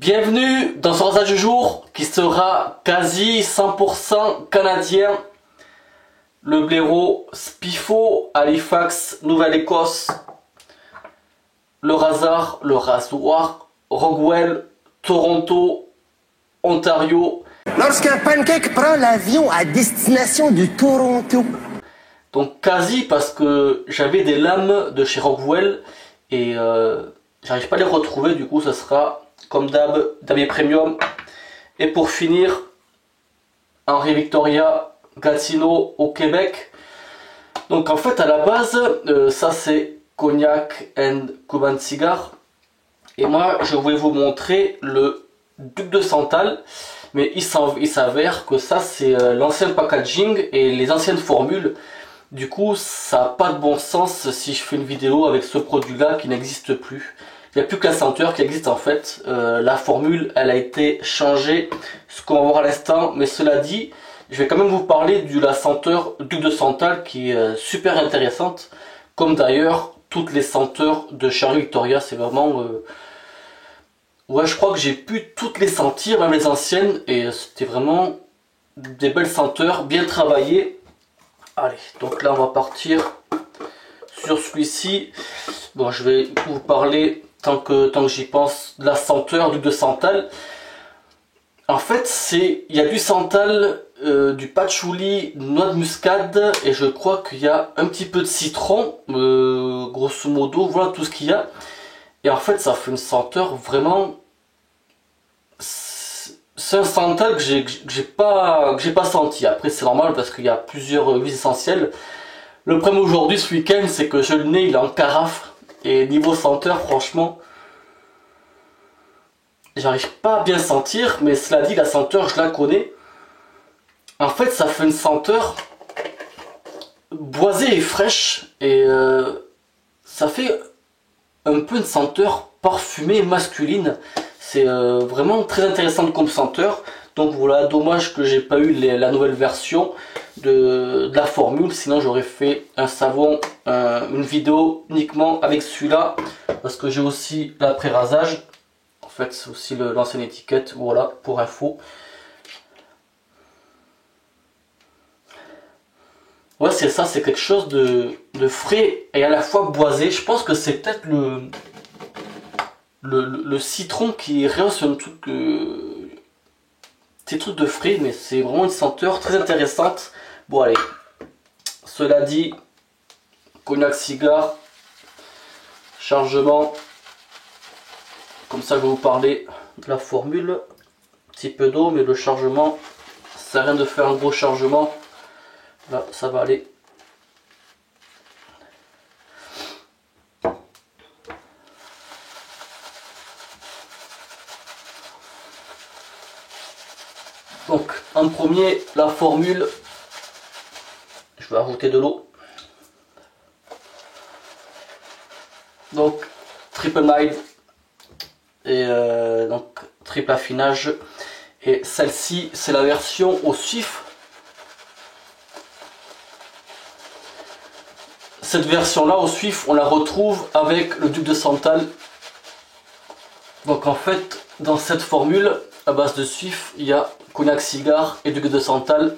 Bienvenue dans ce rasage du jour qui sera quasi 100% canadien. Le blaireau Spiffo, Halifax, Nouvelle-Écosse. Le rasoir, Rockwell, Toronto, Ontario. Lorsqu'un pancake prend l'avion à destination du Toronto. Donc quasi parce que j'avais des lames de chez Rockwell et j'arrive pas à les retrouver, du coup ça sera comme d'hab, damier premium. Et pour finir, Henri Victoria, Gatineau au Québec. Donc en fait à la base, ça c'est Cognac and Cuban Cigar. Et moi je voulais vous montrer le Duc de Santal. Mais il s'avère que ça c'est l'ancien packaging et les anciennes formules. Du coup ça n'a pas de bon sens si je fais une vidéo avec ce produit là qui n'existe plus. Il n'y a plus que la senteur qui existe en fait. La formule elle a été changée, ce qu'on va voir à l'instant. Mais cela dit, je vais quand même vous parler de la senteur Duc de Santal qui est super intéressante. Comme d'ailleurs toutes les senteurs de Charlie Victoria, c'est vraiment... Ouais, je crois que j'ai pu toutes les sentir, même les anciennes, et c'était vraiment des belles senteurs, bien travaillées. Allez, donc là on va partir sur celui-ci. Bon, je vais vous parler, tant que j'y pense, de la senteur Duc de Santal. En fait, il y a du santal, du patchouli, noix de muscade, et je crois qu'il y a un petit peu de citron, grosso modo, voilà tout ce qu'il y a. Et en fait, ça fait une senteur vraiment... C'est un santal que j'ai pas senti. Après, c'est normal parce qu'il y a plusieurs huiles essentielles. Le problème aujourd'hui, ce week-end, c'est que le nez, il est en carafe. Et niveau senteur, franchement, j'arrive pas à bien sentir. Mais cela dit, la senteur, je la connais. En fait, ça fait une senteur boisée et fraîche. Et ça fait un peu une senteur parfumée masculine. C'est vraiment très intéressant comme senteur. Donc voilà, dommage que j'ai pas eu la nouvelle version de la formule. Sinon j'aurais fait un savon, une vidéo uniquement avec celui-là. Parce que j'ai aussi l'après-rasage. En fait c'est aussi l'ancienne étiquette. Voilà, pour info. Ouais, c'est ça, c'est quelque chose de frais et à la fois boisé. Je pense que c'est peut-être le citron qui rehausse un truc, ces trucs de frais, mais c'est vraiment une senteur très intéressante. Bon allez, cela dit, cognac cigare, chargement, comme ça je vais vous parler de la formule, un petit peu d'eau, mais le chargement, ça sert à rien de faire un gros chargement, là ça va aller. Donc en premier, la formule, je vais ajouter de l'eau. Donc triple mild et donc triple affinage. Et celle-ci, c'est la version au suif. Cette version-là au suif, on la retrouve avec le Duc de Santal. Donc en fait, dans cette formule, à base de suif, il y a cognac cigare et Duc de Santal.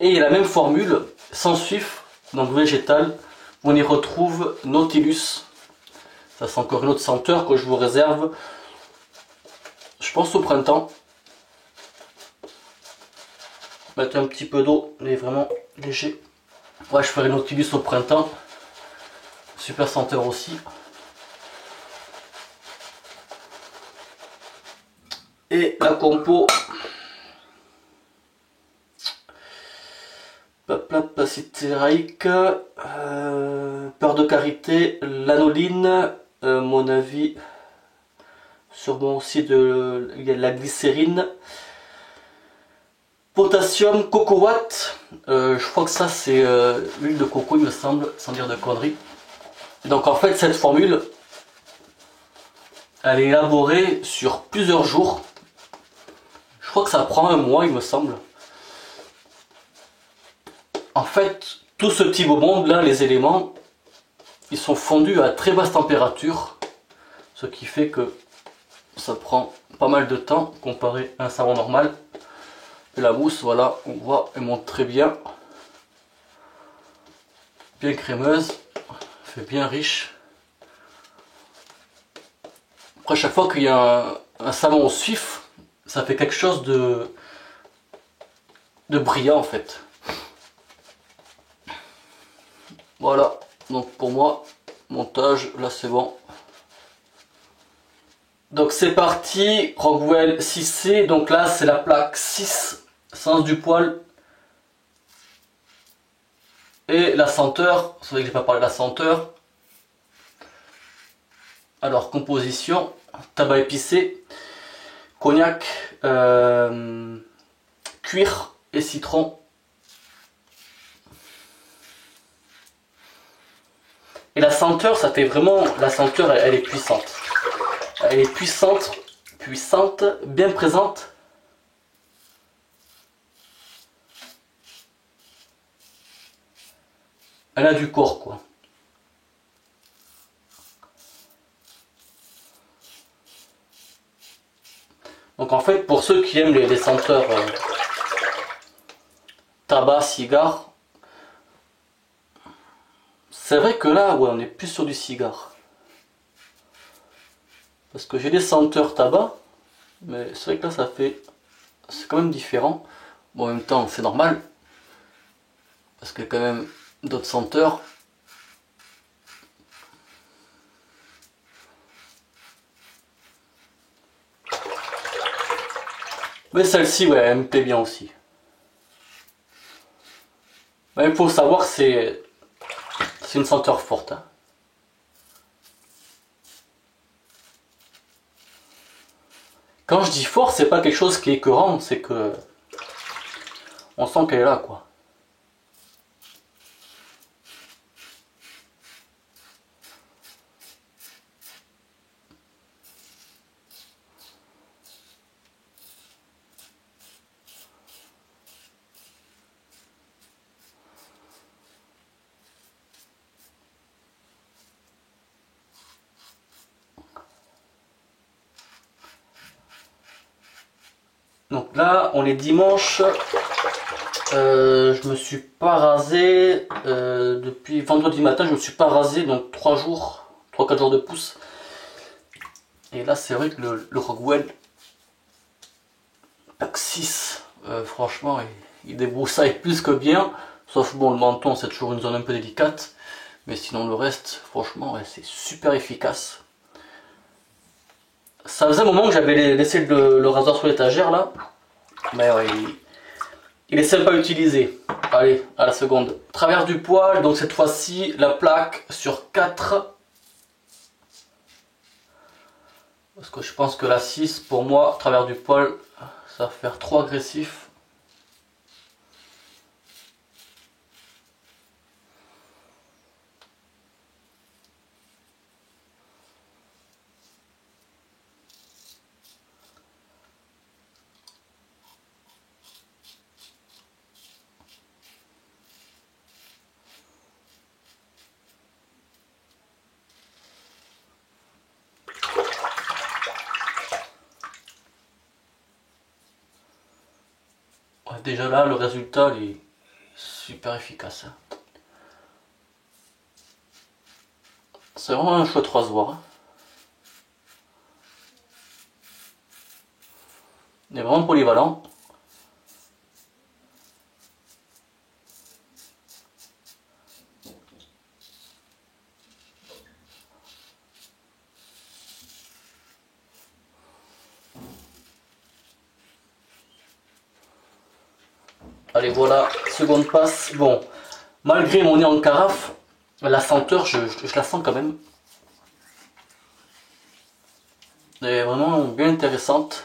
Et il y a la même formule, sans suif, donc végétal, on y retrouve Nautilus. Ça c'est encore une autre senteur que je vous réserve, je pense au printemps. Mettre un petit peu d'eau, mais vraiment léger. Ouais, je ferai Nautilus au printemps. Super senteur aussi. Et la compo, acide céréaïque, beurre de karité, lanoline, mon avis, sûrement aussi il y a de la glycérine, potassium, coco watt, je crois que ça c'est l'huile de coco il me semble, sans dire de conneries. Donc en fait cette formule, elle est élaborée sur plusieurs jours. Je crois que ça prend un mois, il me semble. En fait, tout ce petit beau monde là, les éléments, ils sont fondus à très basse température. Ce qui fait que ça prend pas mal de temps comparé à un savon normal. Et la mousse, voilà, on voit, elle monte très bien. Bien crémeuse, fait bien riche. Après, chaque fois qu'il y a un savon au suif, ça fait quelque chose de brillant en fait. Voilà, donc pour moi, montage, là c'est bon. Donc c'est parti, Rockwell 6C, donc là c'est la plaque 6, sens du poil. Et la senteur, c'est vrai que j'ai pas parlé de la senteur. Alors composition, tabac épicé, cognac, cuir et citron. Et la senteur, ça fait vraiment, la senteur elle est puissante. Elle est puissante, bien présente. Elle a du corps quoi. Donc en fait, pour ceux qui aiment les senteurs tabac, cigare, c'est vrai que là, ouais, on est plus sur du cigare. Parce que j'ai des senteurs tabac, mais c'est vrai que là, c'est quand même différent. Bon, en même temps, c'est normal. Parce qu'il y a quand même d'autres senteurs. Mais celle-ci, ouais, elle me plaît bien aussi. Mais il faut savoir que c'est une senteur forte. Hein. Quand je dis fort, c'est pas quelque chose qui est écœurant, c'est que on sent qu'elle est là, quoi. Donc là, on est dimanche. Je me suis pas rasé depuis vendredi matin. Je me suis pas rasé, donc 3 4 jours de pouce. Et là, c'est vrai que le Rockwell Pack 6, franchement, il débroussaille plus que bien. Sauf bon, le menton, c'est toujours une zone un peu délicate. Mais sinon, le reste, franchement, ouais, c'est super efficace. Ça faisait un moment que j'avais laissé le rasoir sur l'étagère là. Mais ouais, il est sympa à utiliser. Allez, à la seconde. Travers du poil, donc cette fois-ci, la plaque sur 4. Parce que je pense que la 6, pour moi, travers du poil, ça va faire trop agressif. Déjà là, le résultat il est super efficace. Hein. C'est vraiment un chouette rasoir. Hein. Il est vraiment polyvalent. Allez voilà, seconde passe. Bon, malgré mon nez en carafe, la senteur, je la sens quand même. Elle est vraiment bien intéressante.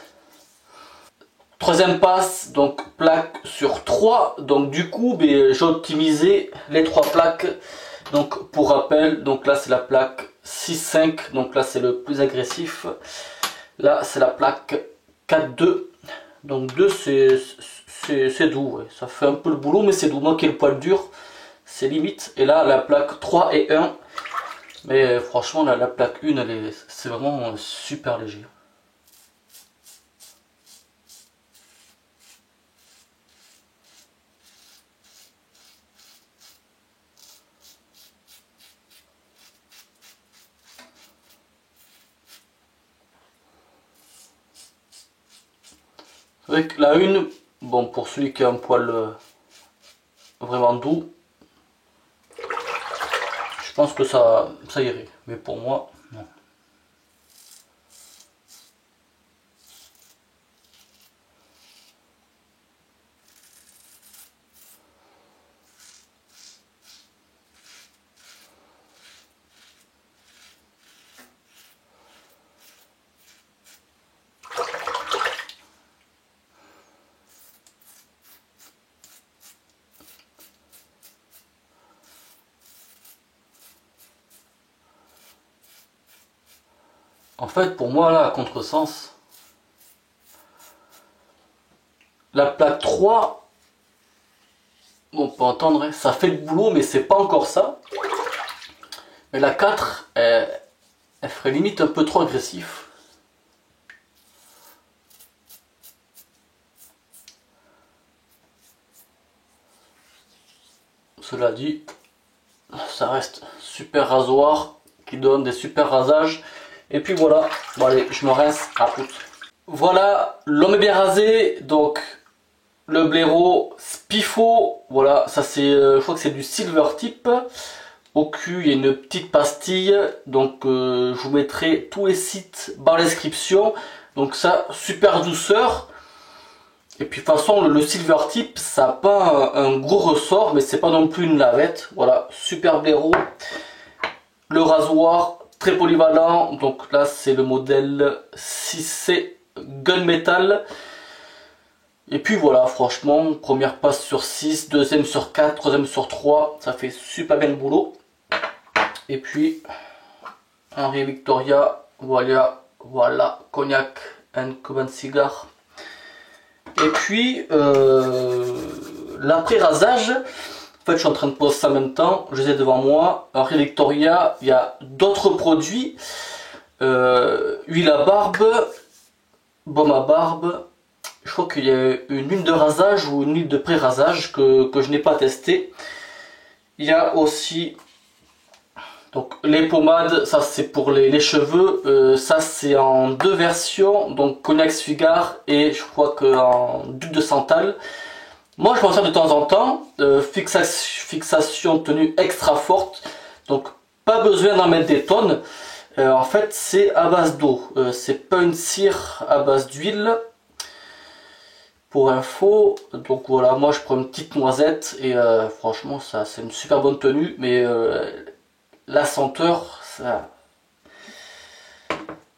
Troisième passe, donc plaque sur 3. Donc du coup, j'ai optimisé les 3 plaques. Donc pour rappel, donc là c'est la plaque 6-5. Donc là c'est le plus agressif. Là c'est la plaque 4-2. Donc 2 c'est doux, ouais. Ça fait un peu le boulot mais c'est doux. Moi qui ai le poil dur, c'est limite. Et là la plaque 3 et 1. Mais franchement la plaque 1 c'est vraiment super léger. Avec la une, bon, pour celui qui a un poil vraiment doux, je pense que ça irait, mais pour moi, non. En fait, pour moi, là, à contresens, la plaque 3, on peut entendre, hein, ça fait le boulot, mais c'est pas encore ça. Mais la 4, elle ferait limite un peu trop agressif. Cela dit, ça reste super rasoir qui donne des super rasages. Et puis voilà, bon allez, je me rince, à toutes. Voilà, l'homme est bien rasé, donc le blaireau Spifo, voilà, ça c'est, je crois que c'est du silver tip. Au cul, il y a une petite pastille, donc je vous mettrai tous les sites dans la description. Donc ça, super douceur. Et puis de toute façon, le silver tip, ça n'a pas un gros ressort, mais c'est pas non plus une lavette. Voilà, super blaireau. Le rasoir, très polyvalent, donc là c'est le modèle 6C Gunmetal. Et puis voilà, franchement, première passe sur 6, deuxième sur 4, troisième sur 3, ça fait super bien le boulot. Et puis, Henry Victoria, voilà, Cognac and Cuban Cigar. Et puis, l'après-rasage, en fait je suis en train de poser ça en même temps, je les ai devant moi. Henry Victoria, il y a d'autres produits, huile à barbe, baume à barbe. Je crois qu'il y a une huile de rasage ou une huile de pré-rasage que je n'ai pas testé. Il y a aussi donc les pommades, ça c'est pour les cheveux, ça c'est en deux versions, donc cognac cigare et je crois qu'en duc de santal. Moi je m'en sers de temps en temps, fixation tenue extra forte, donc pas besoin d'en mettre des tonnes. En fait c'est à base d'eau, c'est pas une cire à base d'huile. Pour info, donc voilà, moi je prends une petite noisette et franchement ça c'est une super bonne tenue, mais la senteur,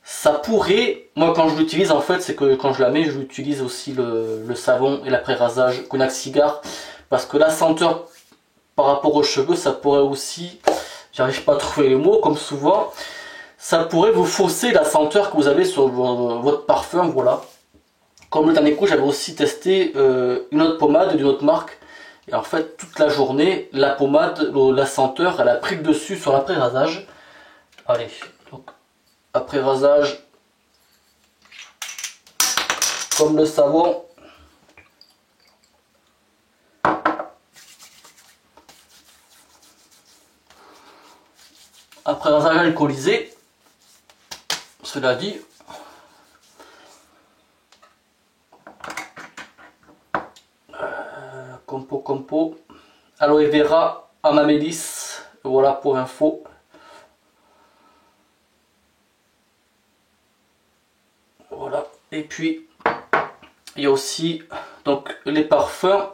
ça pourrait, moi quand je l'utilise en fait, c'est que quand je la mets, je l'utilise aussi le savon et l'après-rasage cognac cigare, parce que la senteur par rapport aux cheveux, ça pourrait aussi, j'arrive pas à trouver les mots comme souvent, ça pourrait vous fausser la senteur que vous avez sur votre parfum, voilà. Comme le dernier coup, j'avais aussi testé une autre pommade d'une autre marque. Et en fait, toute la journée, la pommade, la senteur, elle a pris le dessus sur l'après-rasage. Allez, donc, après-rasage, comme le savon. Après-rasage alcoolisé. Cela dit, compo, aloe vera, amamélis, voilà pour info. Voilà, et puis il y a aussi donc les parfums.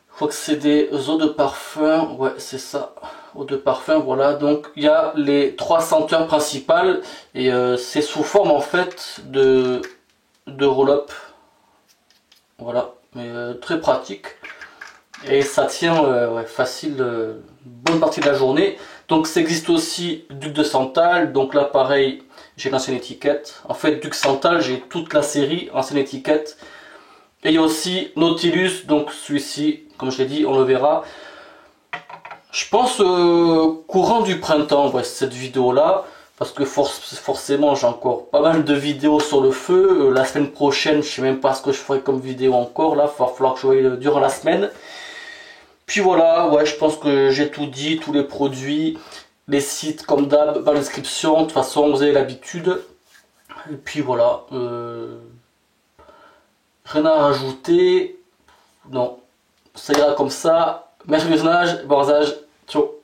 Je crois que c'est des eaux de parfum, ouais c'est ça, eau de parfum, voilà. Donc il y a les trois senteurs principales et c'est sous forme en fait de roll-up, voilà, mais très pratique et ça tient ouais, facile bonne partie de la journée. Donc ça existe aussi duc de santal, donc là pareil j'ai l'ancienne étiquette, en fait duc santal j'ai toute la série ancienne étiquette. Et il y a aussi Nautilus, donc celui-ci, comme je l'ai dit, on le verra. Je pense courant du printemps, ouais, cette vidéo-là, parce que forcément j'ai encore pas mal de vidéos sur le feu. La semaine prochaine, je sais même pas ce que je ferai comme vidéo encore, là, il va falloir que je voie durant la semaine. Puis voilà, ouais, je pense que j'ai tout dit, tous les produits, les sites comme d'hab, dans la description, de toute façon vous avez l'habitude. Et puis voilà. Rien à rajouter. Non. Ça ira comme ça. Merci du visionnage. Bon usage. Ciao.